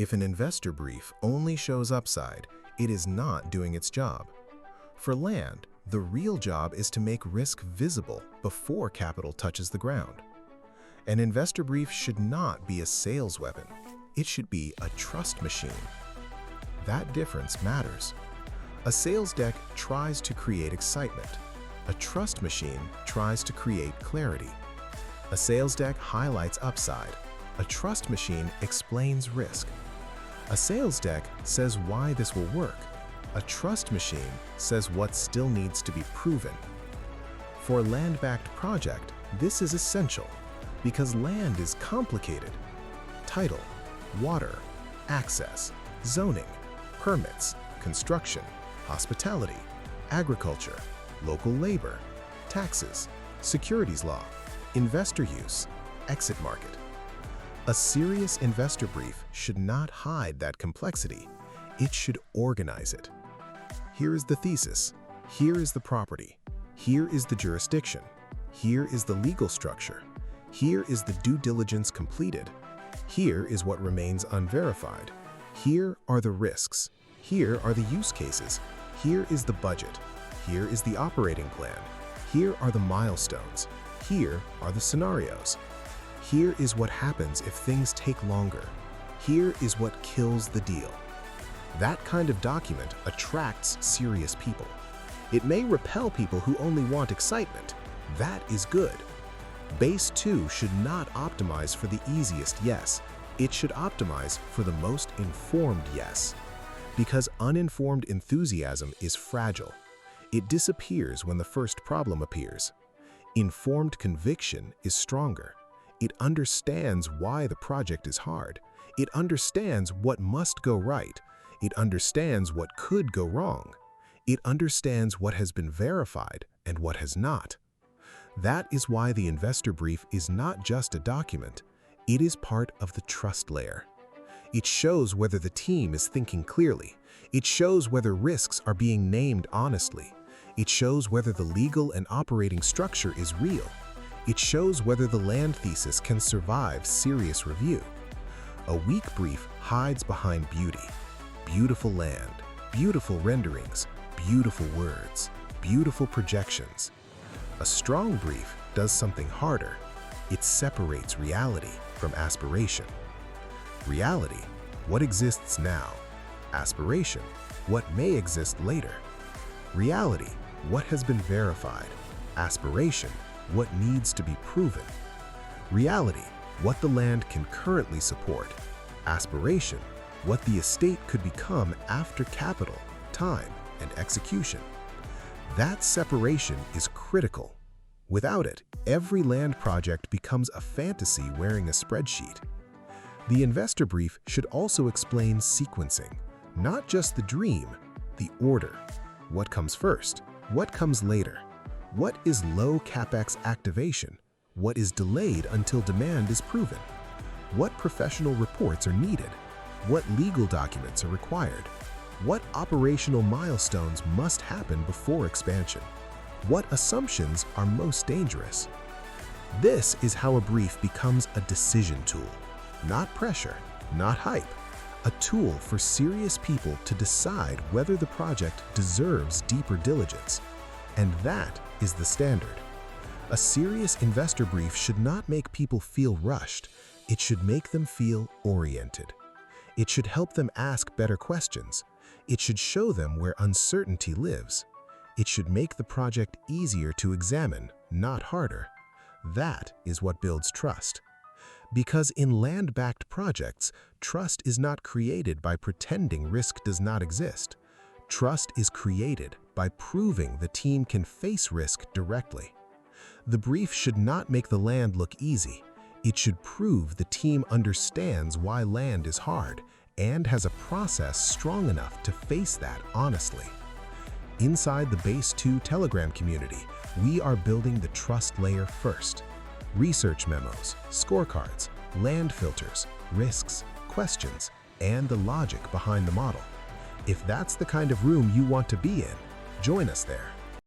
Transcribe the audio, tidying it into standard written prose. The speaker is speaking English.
If an investor brief only shows upside, it is not doing its job. For land, the real job is to make risk visible before capital touches the ground. An investor brief should not be a sales weapon. It should be a trust machine. That difference matters. A sales deck tries to create excitement. A trust machine tries to create clarity. A sales deck highlights upside. A trust machine explains risk. A sales deck says why this will work. A trust machine says what still needs to be proven. For a land-backed project, this is essential because land is complicated. Title, water, access, zoning, permits, construction, hospitality, agriculture, local labor, taxes, securities law, investor use, exit market. A serious investor brief should not hide that complexity. It should organize it. Here is the thesis. Here is the property. Here is the jurisdiction. Here is the legal structure. Here is the due diligence completed. Here is what remains unverified. Here are the risks. Here are the use cases. Here is the budget. Here is the operating plan. Here are the milestones. Here are the scenarios. Here is what happens if things take longer. Here is what kills the deal. That kind of document attracts serious people. It may repel people who only want excitement. That is good. Base 2 should not optimize for the easiest yes. It should optimize for the most informed yes. Because uninformed enthusiasm is fragile. It disappears when the first problem appears. Informed conviction is stronger. It understands why the project is hard. It understands what must go right. It understands what could go wrong. It understands what has been verified and what has not. That is why the investor brief is not just a document. It is part of the trust layer. It shows whether the team is thinking clearly. It shows whether risks are being named honestly. It shows whether the legal and operating structure is real. It shows whether the land thesis can survive serious review. A weak brief hides behind beauty. Beautiful land, beautiful renderings, beautiful words, beautiful projections. A strong brief does something harder. It separates reality from aspiration. Reality, what exists now. Aspiration, what may exist later. Reality, what has been verified. Aspiration, what needs to be proven. Reality, what the land can currently support. Aspiration, what the estate could become after capital, time, and execution. That separation is critical. Without it, every land project becomes a fantasy wearing a spreadsheet. The investor brief should also explain sequencing, not just the dream, the order. What comes first? What comes later? What is low capex activation? What is delayed until demand is proven? What professional reports are needed? What legal documents are required? What operational milestones must happen before expansion? What assumptions are most dangerous? This is how a brief becomes a decision tool. Not pressure, not hype. A tool for serious people to decide whether the project deserves deeper diligence. And that is the standard. A serious investor brief should not make people feel rushed. It should make them feel oriented. It should help them ask better questions. It should show them where uncertainty lives. It should make the project easier to examine, not harder. That is what builds trust. Because in land-backed projects, trust is not created by pretending risk does not exist. Trust is created by proving the team can face risk directly. The brief should not make the land look easy. It should prove the team understands why land is hard and has a process strong enough to face that honestly. Inside the Base 2 Telegram community, we are building the trust layer first. Research memos, scorecards, land filters, risks, questions, and the logic behind the model. If that's the kind of room you want to be in, join us there.